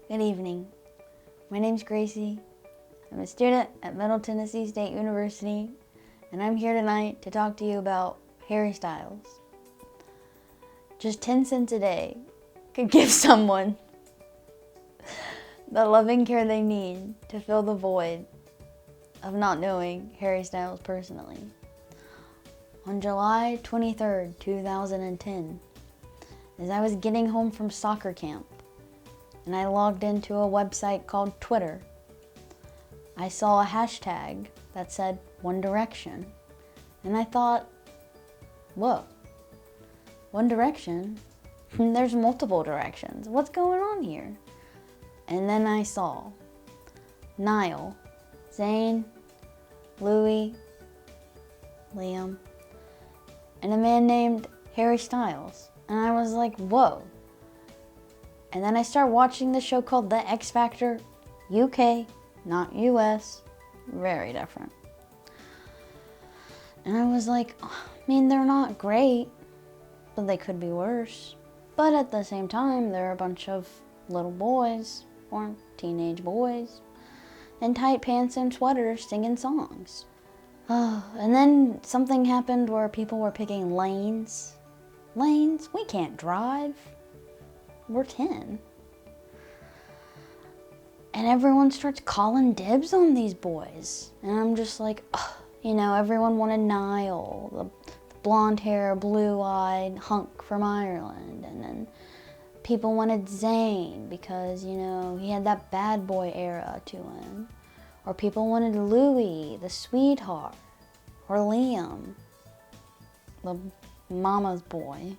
Good evening. My name's Gracie. I'm a student at Middle Tennessee State University, and I'm here tonight to talk to you about Harry Styles. Just 10 cents a day could give someone the loving care they need to fill the void of not knowing Harry Styles personally. On July 23rd, 2010, as I was getting home from soccer camp, and I logged into a website called Twitter, I saw a hashtag that said One Direction, and I thought, whoa, One Direction? There's multiple directions. What's going on here? And then I saw Niall, Zayn, Louis, Liam, and a man named Harry Styles. And I was like, whoa. And then I started watching the show called The X Factor, UK, not US, very different. And I was like, I mean, they're not great, but they could be worse. But at the same time, they're a bunch of little boys, or teenage boys, in tight pants and sweaters singing songs. Oh, and then something happened where people were picking lanes. Lanes? We can't drive. We're 10. And everyone starts calling dibs on these boys. And I'm just like, ugh. You know, everyone wanted Niall, the blonde hair, blue-eyed hunk from Ireland. And then people wanted Zayn because, you know, he had that bad boy era to him. Or people wanted Louis, the sweetheart. Or Liam, the mama's boy.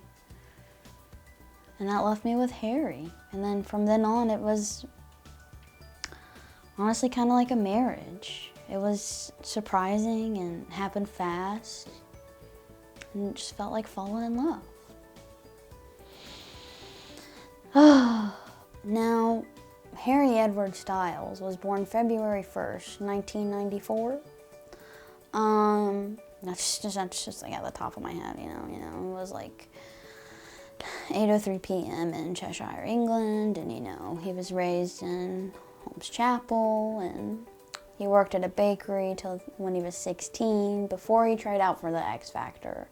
And that left me with Harry. And then from then on, it was honestly kind of like a marriage. It was surprising and happened fast. And it just felt like falling in love. Now, Harry Edward Styles was born February 1st, 1994. That's just like at the top of my head, you know, it was like 8:03 p.m. in Cheshire, England, and you know, he was raised in Holmes Chapel, and he worked at a bakery till when he was 16 before he tried out for the X Factor.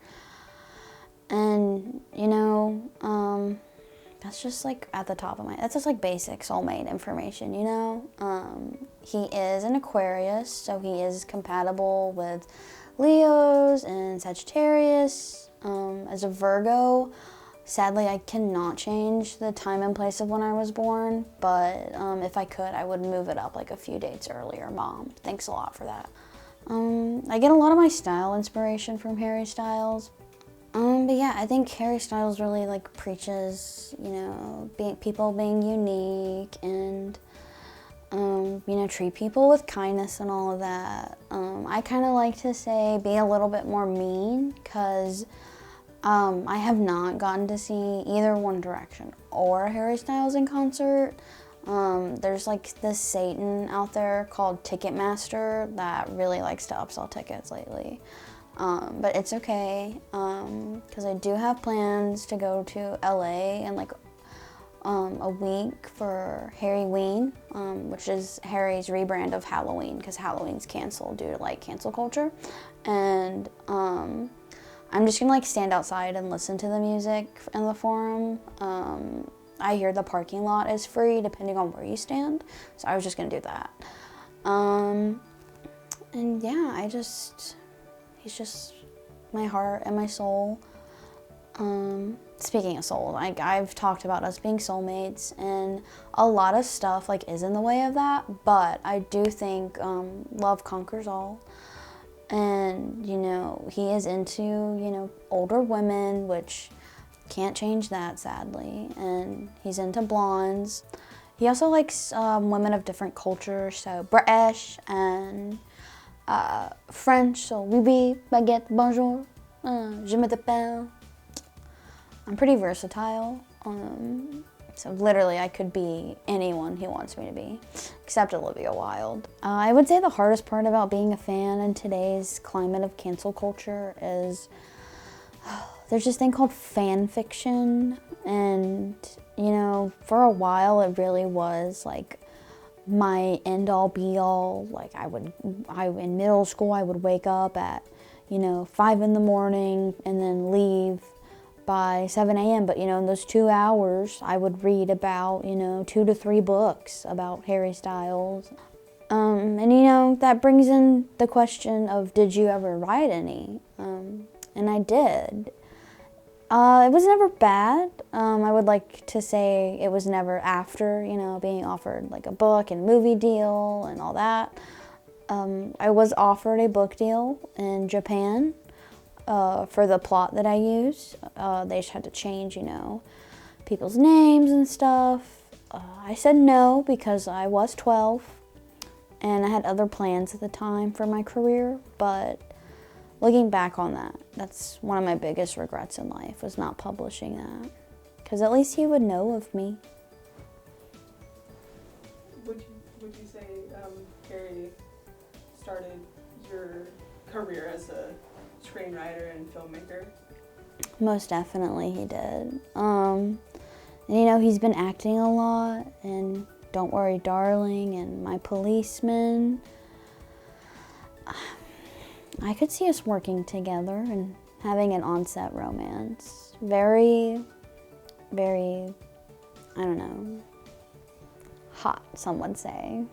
And you know, that's just like at the top of my, that's just like basic soulmate information, you know. He is an Aquarius, so he is compatible with Leos and Sagittarius. As a Virgo, sadly, I cannot change the time and place of when I was born, but if I could, I would move it up like a few dates earlier. Mom, thanks a lot for that. I get a lot of my style inspiration from Harry Styles. But yeah, I think Harry Styles really like preaches, you know, people being unique and, you know, treat people with kindness and all of that. I kind of like to say be a little bit more mean because I have not gotten to see either One Direction or Harry Styles in concert. There's like this Satan out there called Ticketmaster that really likes to upsell tickets lately. But it's okay, because I do have plans to go to LA in like a week for Harryween, which is Harry's rebrand of Halloween, because Halloween's canceled due to like cancel culture. And I'm just gonna like stand outside and listen to the music in the forum. I hear the parking lot is free depending on where you stand, so I was just gonna do that. And yeah, he's just my heart and my soul. Speaking of soul, like I've talked about us being soulmates, and a lot of stuff like is in the way of that, but I do think love conquers all. And you know, he is into, you know, older women, which can't change that sadly, and he's into blondes. He also likes women of different cultures, so British and French, so oui, oui, baguette, bonjour, je m'appelle. I'm pretty versatile, so literally I could be anyone he wants me to be, except Olivia Wilde. I would say the hardest part about being a fan in today's climate of cancel culture is there's this thing called fan fiction, and you know, for a while it really was like my end all be all. Like in middle school I would wake up at, you know, 5 in the morning and then leave by 7 a.m. But you know, in those 2 hours I would read about, you know, 2 to 3 books about Harry Styles. And you know, that brings in the question of, did you ever write any? And I did. It was never bad. I would like to say it was never after, you know, being offered like a book and movie deal and all that. I was offered a book deal in Japan for the plot that I used. They just had to change, you know, people's names and stuff. I said no because I was 12 and I had other plans at the time for my career, but looking back on that, that's one of my biggest regrets in life, was not publishing that. Because at least he would know of me. Would you say Harry started your career as a screenwriter and filmmaker? Most definitely he did. And you know, he's been acting a lot, and Don't Worry Darling, and My Policeman. I could see us working together and having an on-set romance. Very, very, I don't know, hot, some would say.